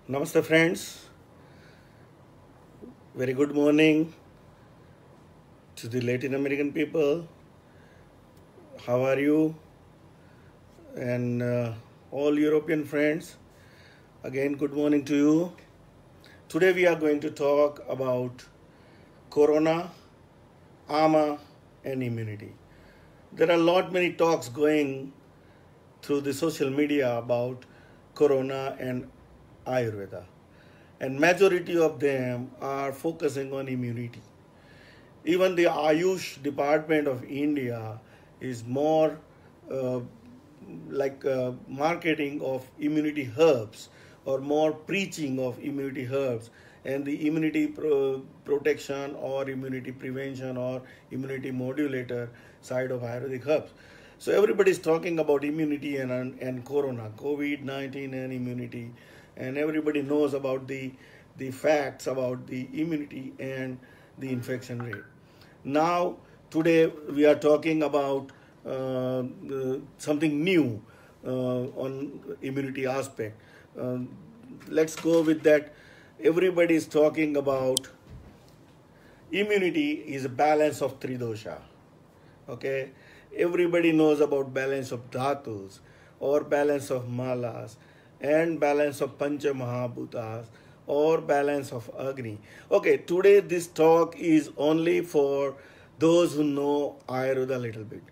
Namaste friends, very good morning to the Latin American people. How are you? And all European friends, again good morning to you. Today we are going to talk about Corona, AMA and immunity. There are many talks going through the social media about Corona and Ayurveda, and majority of them are focusing on immunity. Even the Ayush department of India is more uh, marketing of immunity herbs or more preaching of immunity herbs and the immunity protection or immunity prevention or immunity modulator side of Ayurvedic herbs. So everybody is talking about immunity and corona, COVID-19 and immunity, and everybody knows about the facts about the immunity and the infection rate. Now, today we are talking about something new on immunity aspect. Let's go with that. Everybody is talking about immunity is a balance of three dosha. Okay, everybody knows about balance of dhatus or balance of malas and balance of pancha mahabhutas or balance of agni. Okay, today this talk is only for those who know Ayurveda a little bit.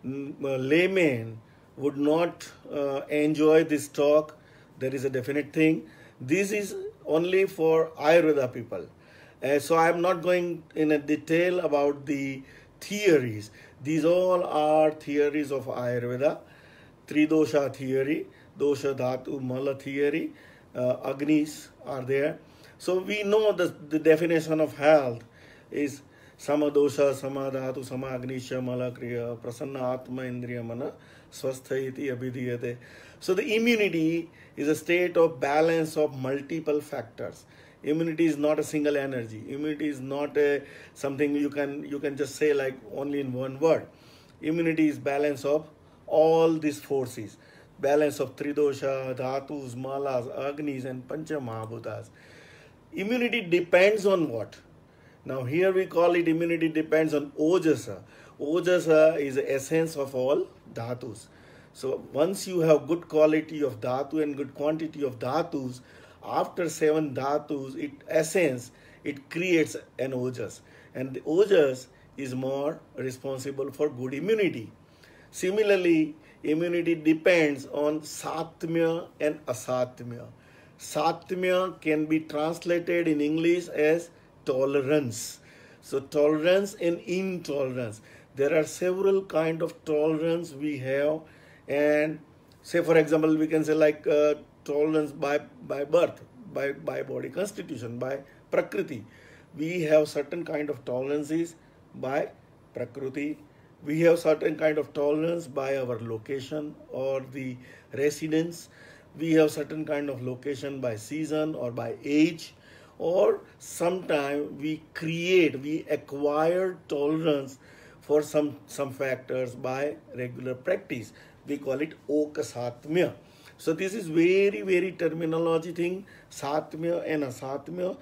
Laymen would not enjoy this talk. There is a definite thing. This is only for Ayurveda people. So I am not going in a detail about the theories. These all are theories of Ayurveda. Tridosha theory, dosha dhatu mala theory, agnis are there. So we know the definition of health is samadosha, samadhatu, samagnisha, mala kriya, prasanna atma indriya mana, swastha iti abhidhiyate. So the immunity is a state of balance of multiple factors. Immunity is not a single energy. Immunity is not something you can just say like only in one word. Immunity is balance of all these forces. Balance of tridosha, dhatus, malas, agnis and pancha mahabhutas. Immunity depends on what? Now here we call it immunity depends on ojasa. Ojasa is the essence of all dhatus. So once you have good quality of dhatu and good quantity of dhatus, after 7 dhatus, it creates an ojas. And the ojas is more responsible for good immunity. Similarly, immunity depends on satmya and asatmya. Satmya can be translated in English as tolerance. So tolerance and intolerance. There are several kind of tolerance we have, and say for example we can say like tolerance by birth, by body constitution, by prakriti. We have certain kind of tolerances by prakriti. We have certain kind of tolerance by our location or the residence. We have certain kind of location by season or by age, or sometimes we acquire tolerance for some factors by regular practice. We call it okasatmya. So this is very terminology thing, satmya and asatmya.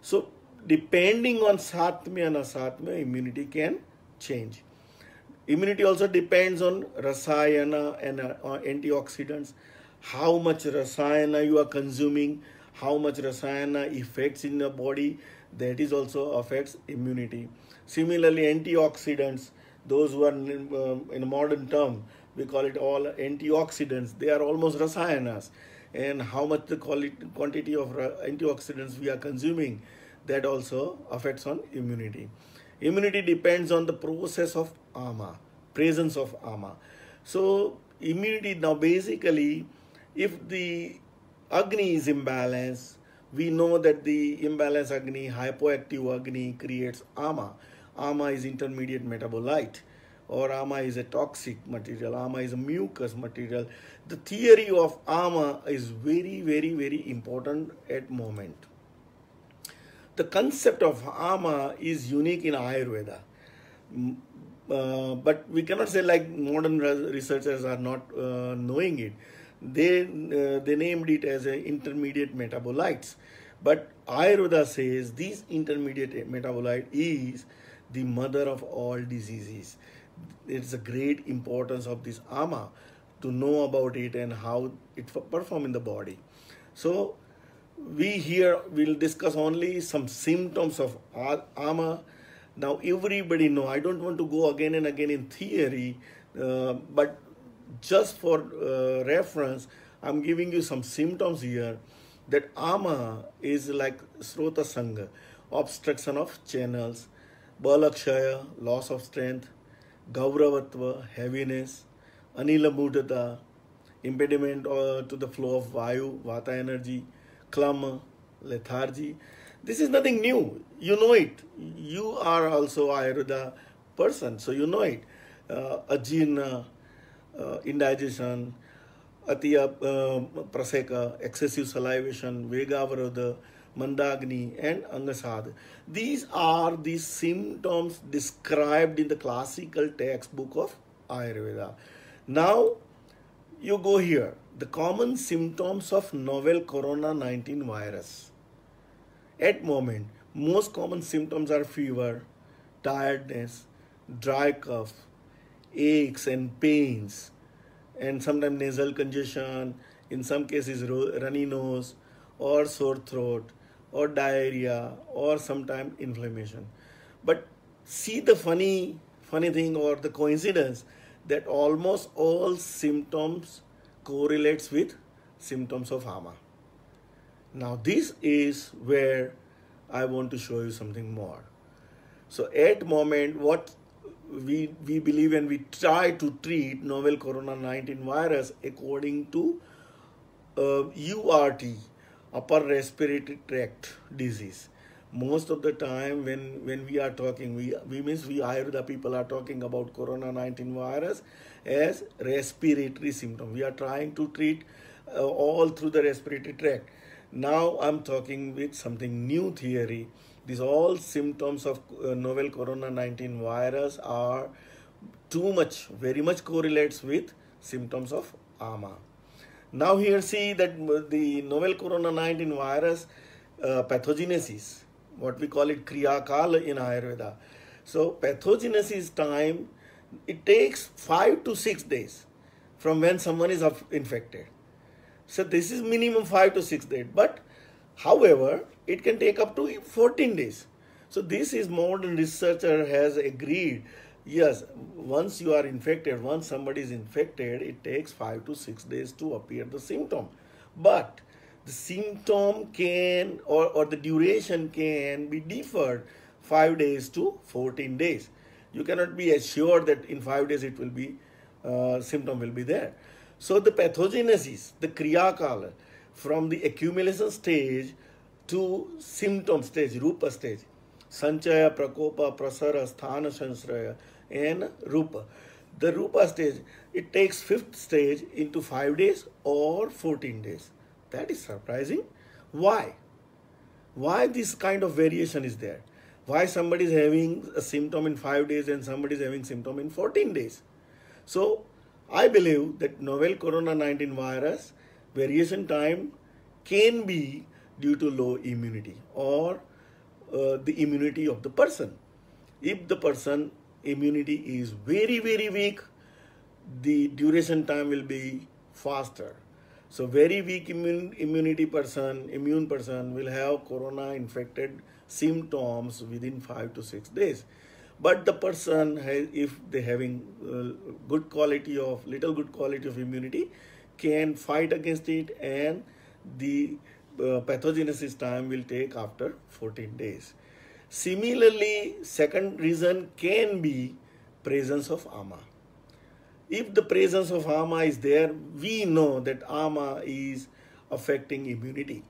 So depending on satmya and asatmya, immunity can change. Immunity also depends on rasayana and antioxidants. How much rasayana you are consuming, how much rasayana affects in the body, that is also affects immunity. Similarly, antioxidants, those who are in a modern term, we call it all antioxidants. They are almost rasayanas. And how much the quantity of antioxidants we are consuming, that also affects on immunity. Immunity depends on the process of ama, presence of ama. So immunity now basically, if the agni is imbalanced, we know that the imbalanced agni, hypoactive agni creates ama. Ama is intermediate metabolite, or ama is a toxic material, ama is a mucus material. The theory of ama is very important at moment. The concept of ama is unique in Ayurveda. But we cannot say like modern researchers are not knowing it. They named it as a intermediate metabolites. But Ayurveda says this intermediate metabolite is the mother of all diseases. It's a great importance of this ama to know about it and how it perform in the body. So we here will discuss only some symptoms of ama. Now everybody know, I don't want to go again and again in theory, but just for reference, I'm giving you some symptoms here. That ama is like srota sanga, obstruction of channels, balakshaya, loss of strength, gauravatva, heaviness, anila mudata, impediment to the flow of vayu, vata energy, klama, lethargy. This is nothing new. You know it. You are also Ayurveda person, so you know it. Ajirna, indigestion, atiya praseka, excessive salivation, vegavarodha, mandagni, and angasad. These are the symptoms described in the classical textbook of Ayurveda. Now, you go here. The common symptoms of novel corona-19 virus. At moment, most common symptoms are fever, tiredness, dry cough, aches and pains, and sometimes nasal congestion, in some cases runny nose, or sore throat, or diarrhea, or sometimes inflammation. But see the funny thing or the coincidence that almost all symptoms correlates with symptoms of ama. Now this is where I want to show you something more. So at moment, what we believe and we try to treat novel corona-19 virus according to URT, upper respiratory tract disease. Most of the time when we are talking, we Ayurveda people are talking about corona-19 virus as respiratory symptom. We are trying to treat all through the respiratory tract. Now I'm talking with something new theory. These all symptoms of novel corona-19 virus are very much correlates with symptoms of ama. Now here see that the novel corona-19 virus pathogenesis, what we call it Kriya Kala in Ayurveda. So pathogenesis time, it takes 5 to 6 days from when someone is infected. So this is minimum 5 to 6 days. But however, it can take up to 14 days. So this is modern researcher has agreed. Yes, once you are infected, once somebody is infected, it takes 5 to 6 days to appear the symptom. But the symptom can or the duration can be deferred 5 days to 14 days. You cannot be assured that in 5 days it will be symptom will be there. So the pathogenesis, the Kriya Kala, from the accumulation stage to symptom stage, Rupa stage, Sanchaya, Prakopa, Prasara, Sthana, Sansraya, and Rupa. The Rupa stage, it takes 5th stage into 5 days or 14 days. That is surprising. Why? Why this kind of variation is there? Why somebody is having a symptom in 5 days and somebody is having symptom in 14 days? So I believe that novel corona-19 virus variation time can be due to low immunity or the immunity of the person. If the person immunity is very weak, the duration time will be faster. So very weak immune person will have corona infected symptoms within 5 to 6 days. But the person if they having little good quality of immunity, can fight against it, and the pathogenesis time will take after 14 days. Similarly, second reason can be presence of ama. If the presence of ama is there, we know that ama is affecting immunity.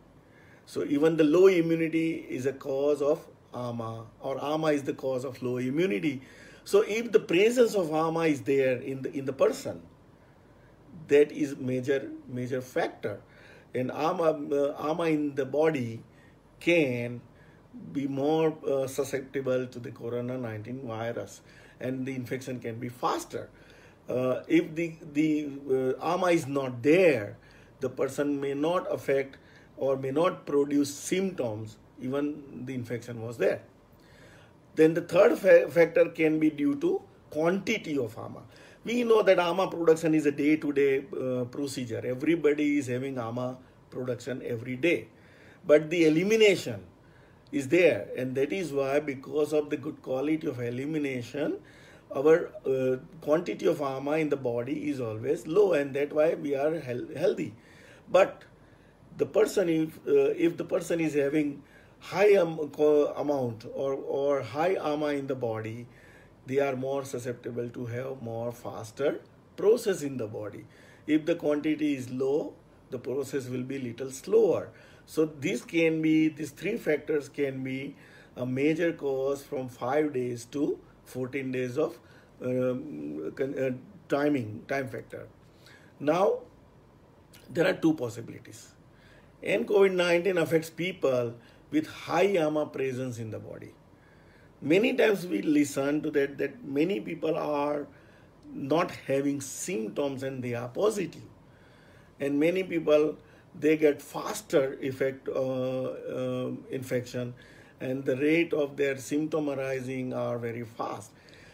So even the low immunity is a cause of ama, or ama is the cause of low immunity. So if the presence of ama is there in the person, that is major factor. And ama in the body can be more susceptible to the corona-19 virus, and the infection can be faster. If the AMA is not there, the person may not affect or may not produce symptoms even the infection was there. Then the third factor can be due to quantity of AMA. We know that AMA production is a day-to-day procedure. Everybody is having AMA production every day. But the elimination is there, and that is why, because of the good quality of elimination, our quantity of AMA in the body is always low, and that's why we are healthy. But the person, if the person is having high amount or high AMA in the body, they are more susceptible to have more faster process in the body. If the quantity is low, the process will be little slower. So these three factors can be a major cause from 5 days to 14 days of time factor. Now, there are two possibilities. And COVID-19 affects people with high AMA presence in the body. Many times we listen to that many people are not having symptoms and they are positive. And many people, they get faster infection, and the rate of their symptom arising are very fast.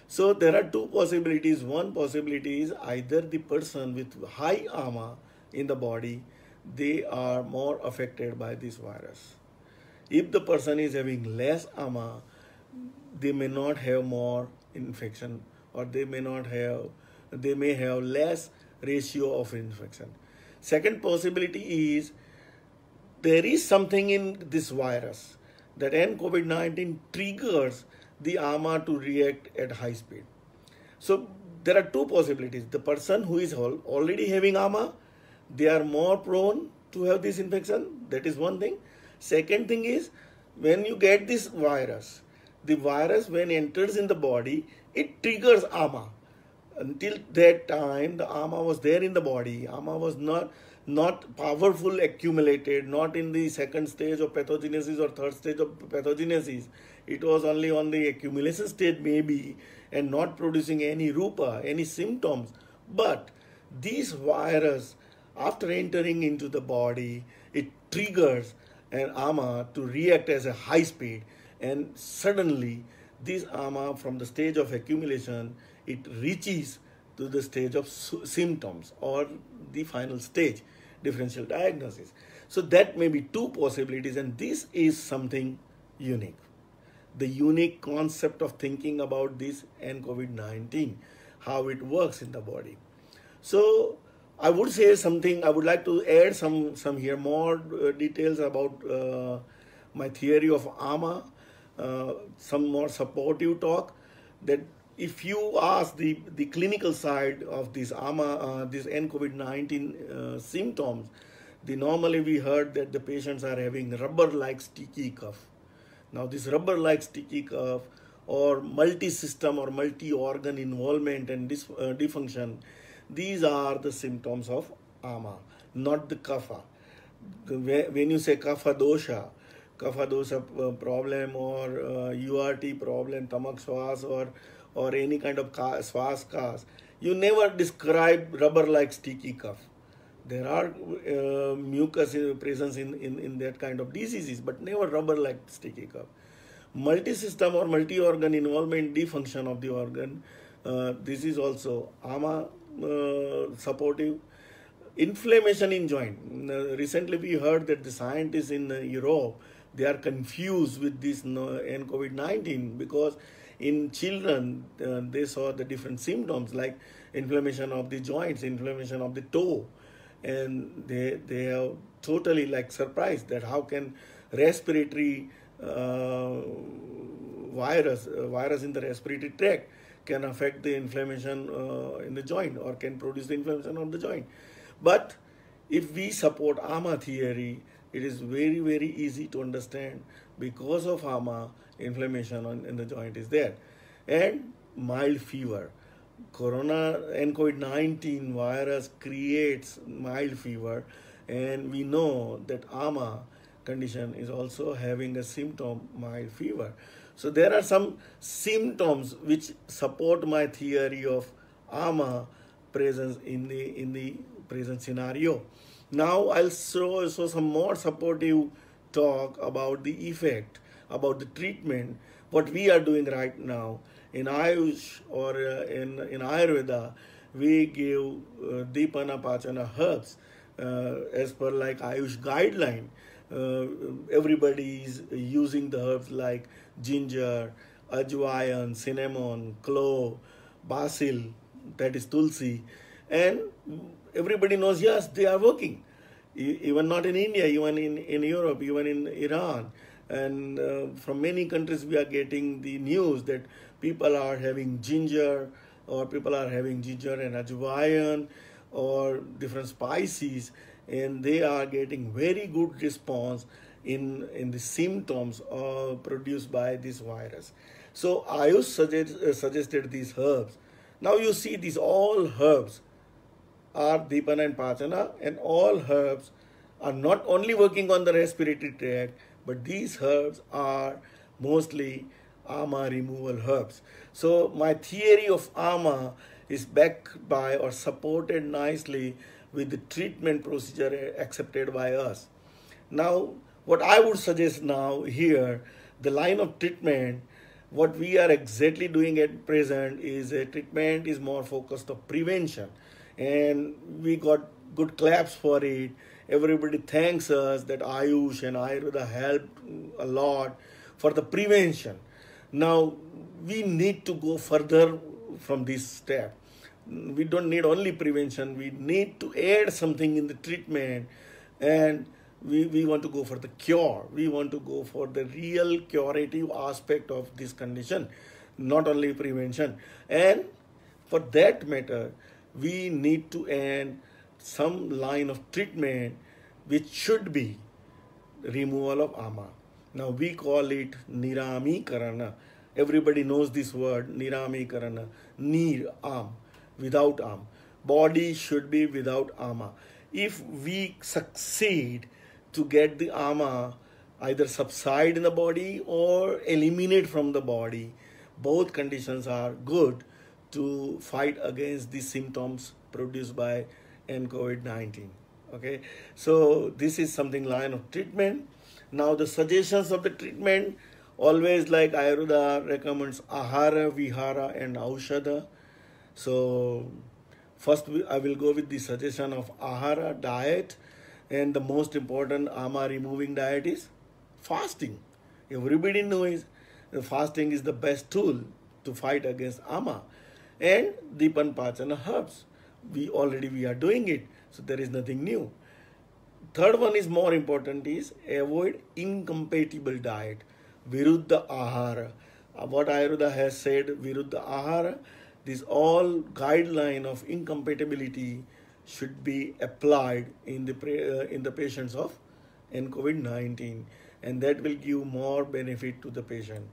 So there are two possibilities. One possibility is either the person with high AMA in the body, they are more affected by this virus. If the person is having less AMA, they may not have more infection, or they may have less ratio of infection. Second possibility is there is something in this virus that COVID-19 triggers the AMA to react at high speed. So there are two possibilities. The person who is already having AMA, they are more prone to have this infection. That is one thing. Second thing is, when you get this virus, the virus when enters in the body, it triggers AMA. Until that time, the AMA was there in the body. AMA was not powerful accumulated, not in the second stage of pathogenesis or third stage of pathogenesis. It was only on the accumulation stage maybe, and not producing any rupa, any symptoms. But this virus, after entering into the body, it triggers an AMA to react as a high speed, and suddenly this AMA from the stage of accumulation, it reaches to the stage of symptoms or the final stage, differential diagnosis. So that may be two possibilities, and this is something unique. The unique concept of thinking about this and COVID-19, how it works in the body. So I would say something, I would like to add some here more details about my theory of AMA, some more supportive talk, that if you ask the clinical side of this AMA, this COVID-19 symptoms, normally we heard that the patients are having rubber-like sticky cough. Now this rubber-like sticky cough or multi-system or multi-organ involvement and dysfunction, these are the symptoms of AMA, not the kapha. When you say kapha dosha problem or URT problem, tamak swas or any kind of swas kas, you never describe rubber-like sticky cough. There are mucus presence in that kind of diseases, but never rubber-like sticky cough. Multi-system or multi-organ involvement dysfunction of the organ, this is also AMA supportive. Inflammation in joint. Recently we heard that the scientists in Europe, they are confused with this COVID-19 because in children they saw the different symptoms like inflammation of the joints, inflammation of the toe, and they are totally like surprised that how can respiratory virus in the respiratory tract can affect the inflammation in the joint or can produce the inflammation on the joint. But if we support AMA theory, it is very, very easy to understand. Because of AMA, inflammation in the joint is there. And mild fever. Corona and COVID-19 virus creates mild fever, and we know that AMA condition is also having a symptom, mild fever. So there are some symptoms which support my theory of AMA presence in the present scenario. Now I'll show some more supportive talk about the effect, about the treatment, what we are doing right now in Ayush or in Ayurveda. We give Dipana Pachana herbs as per like Ayush guideline. Everybody is using the herbs like ginger, ajwain, cinnamon, clove, basil, that is tulsi, and everybody knows, yes, they are working. Even not in India, even in Europe, even in Iran, and from many countries we are getting the news that people are having ginger, or people are having ginger and ajwain or different spices, and they are getting very good response in the symptoms produced by this virus. So Ayush suggested these herbs. Now you see these all herbs are Dipana and Pachana, and all herbs are not only working on the respiratory tract, but these herbs are mostly ama removal herbs. So my theory of ama is backed by or supported nicely with the treatment procedure accepted by us. Now, what I would suggest now here, the line of treatment, what we are exactly doing at present is a treatment is more focused on prevention, and we got good claps for it. Everybody thanks us that Ayush and Ayurveda helped a lot for the prevention. Now we need to go further from this step. We don't need only prevention, we need to add something in the treatment, and we want to go for the cure. We want to go for the real curative aspect of this condition, not only prevention. And for that matter, we need to add some line of treatment which should be removal of ama. Now we call it Nirami Karana. Everybody knows this word, Nirami Karana. Nir, am, without am. Body should be without ama. If we succeed to get the ama either subside in the body or eliminate from the body, both conditions are good to fight against the symptoms produced by COVID-19. Okay, so this is something line of treatment. Now the suggestions of the treatment, always like Ayurveda recommends ahara, vihara and aushadha. So first I will go with the suggestion of ahara, diet, and the most important ama removing diet is fasting. Everybody knows the fasting is the best tool to fight against ama, and Dipan Pachana herbs. We are doing it, so there is nothing new. Third one is more important, is avoid incompatible diet, viruddha ahara. What Ayurveda has said, viruddha ahara, this all guideline of incompatibility should be applied in the patients of COVID-19, and that will give more benefit to the patient.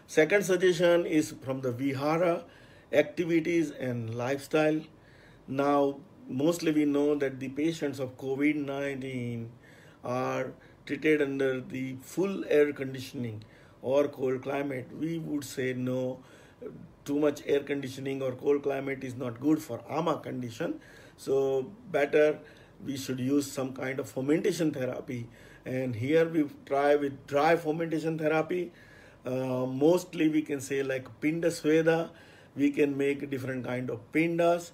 Second suggestion is from the Vihara, activities and lifestyle. Now, mostly we know that the patients of COVID-19 are treated under the full air conditioning or cold climate. We would say no, too much air conditioning or cold climate is not good for ama condition. So better we should use some kind of fermentation therapy. And here we try with dry fermentation therapy. Mostly we can say like pinda sweda. We can make different kind of pindas.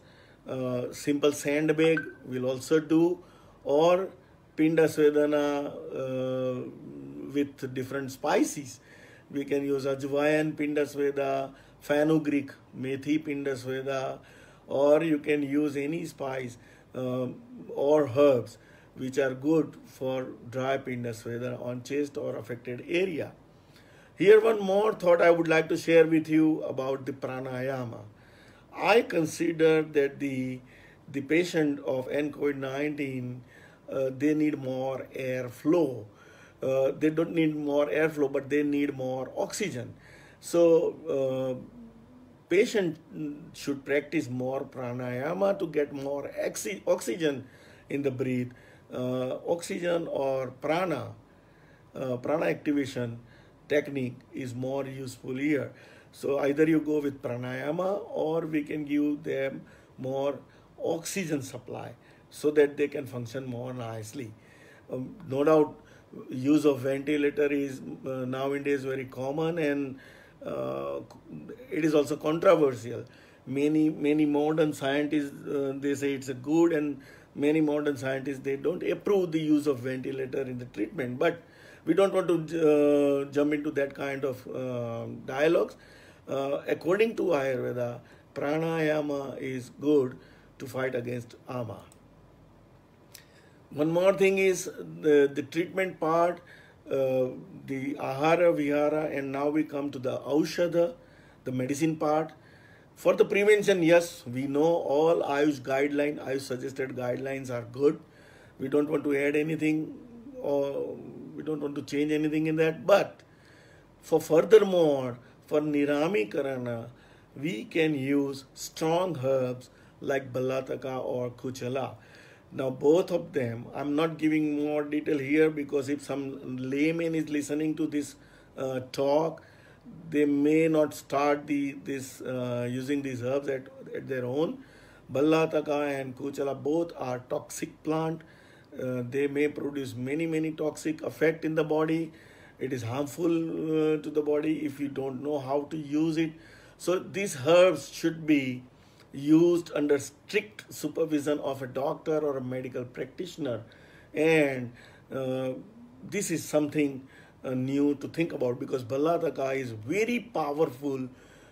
Simple sandbag will also do, or pinda svedana with different spices. We can use ajwain pinda sweda, fenugreek methi pinda sweda, or you can use any spice or herbs which are good for dry pinda sweda on chest or affected area. Here one more thought I would like to share with you about the pranayama. I consider that the patient of COVID-19, they need more airflow. They don't need more airflow, but they need more oxygen. So patient should practice more pranayama to get more oxygen in the breath. Oxygen or prana activation technique is more useful here. So either you go with pranayama, or we can give them more oxygen supply so that they can function more nicely. No doubt, use of ventilator is nowadays very common, and uh, it is also controversial. Many modern scientists they say it's a good, and many modern scientists they don't approve the use of ventilator in the treatment. But we don't want to jump into that kind of dialogues. According to Ayurveda, pranayama is good to fight against ama. One more thing is the treatment part, the ahara, vihara, and now we come to the aushadha, the medicine part. For the prevention, yes, we know all Ayush guideline, Ayush suggested guidelines are good. We don't want to add anything or we don't want to change anything in that. But for furthermore, for Nirami Karana, we can use strong herbs like Balataka or Kuchala. Now, both of them, I'm not giving more detail here because if some layman is listening to this talk, they may not start this using these herbs at their own. Ballataka and Kuchala both are toxic plant. They may produce many toxic effect in the body. It is harmful to the body if you don't know how to use it. So these herbs should be used under strict supervision of a doctor or a medical practitioner, and this is something new to think about because Ballataka is very powerful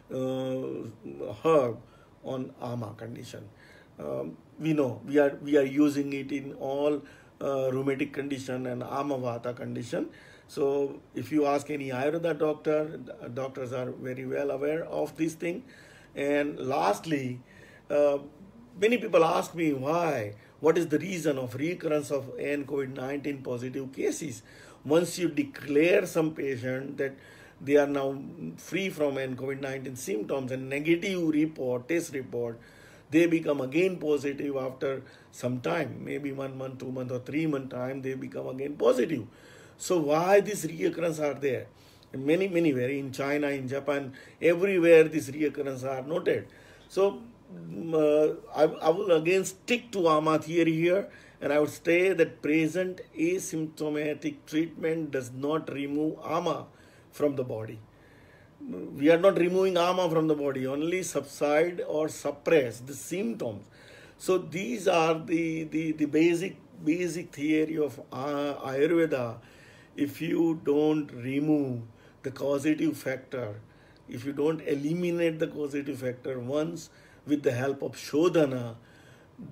herb on ama condition. We know we are using it in all rheumatic condition and amavata condition. So if you ask any Ayurveda doctor, doctors are very well aware of this thing. And lastly, many people ask me why, what is the reason of recurrence of COVID-19 positive cases? Once you declare some patient that they are now free from COVID-19 symptoms and negative report, test report, they become again positive after some time, maybe 1 month, 2 months or 3 month time, they become again positive. So why these reoccurrence are there? Many where in China, in Japan, everywhere these reoccurrence are noted. So I will again stick to ama theory here, and I would say that present asymptomatic treatment does not remove ama from the body. We are not removing ama from the body, only subside or suppress the symptoms. So these are the basic theory of Ayurveda. If you don't remove the causative factor, if you don't eliminate the causative factor once with the help of Shodhana,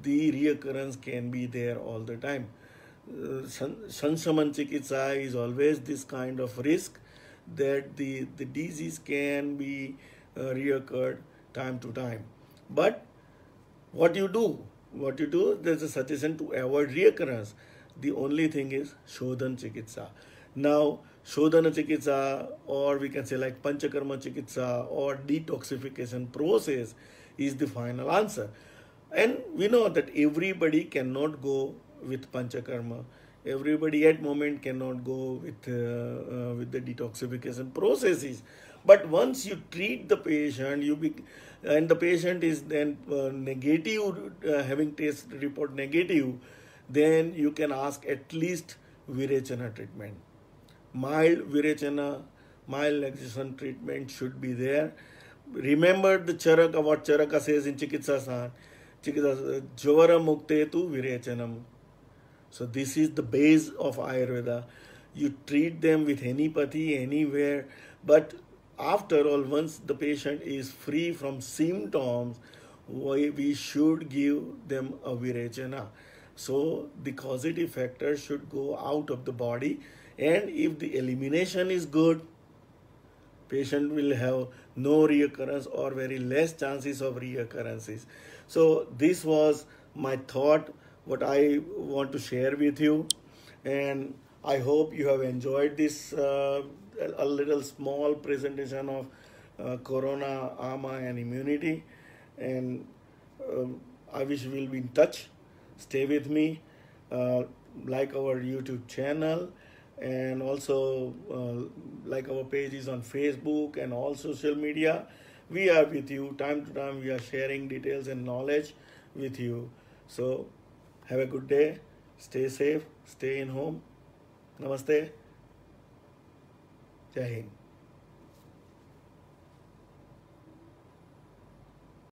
the reoccurrence can be there all the time. Sanshaman Chikitsa is always this kind of risk that the disease can be reoccurred time to time. But what you do, there's a suggestion to avoid reoccurrence. The only thing is Shodhan Chikitsa. Now, Shodhana Chikitsa, or we can say like Panchakarma Chikitsa or detoxification process is the final answer. And we know that everybody cannot go with Panchakarma. Everybody at moment cannot go with the detoxification processes. But once you treat the patient, and the patient is then negative, having test report negative, then you can ask at least Virechana treatment. Mild Virechana, mild laxation treatment should be there. Remember the Charaka, what Charaka says in Chikitsa, Jvara Muktetu Virechanam. So this is the base of Ayurveda. You treat them with anipathy anywhere, but after all, once the patient is free from symptoms, we should give them a Virechana. So the causative factor should go out of the body, and if the elimination is good, patient will have no reoccurrence or very less chances of reoccurrences. So this was my thought, what I want to share with you, and I hope you have enjoyed this a little small presentation of Corona, ama and immunity, and I wish we'll be in touch. Stay with me, like our YouTube channel, and also like our pages on Facebook and all social media. We are with you time to time. We are sharing details and knowledge with you. So have a good day. Stay safe. Stay in home. Namaste. Jai Hind.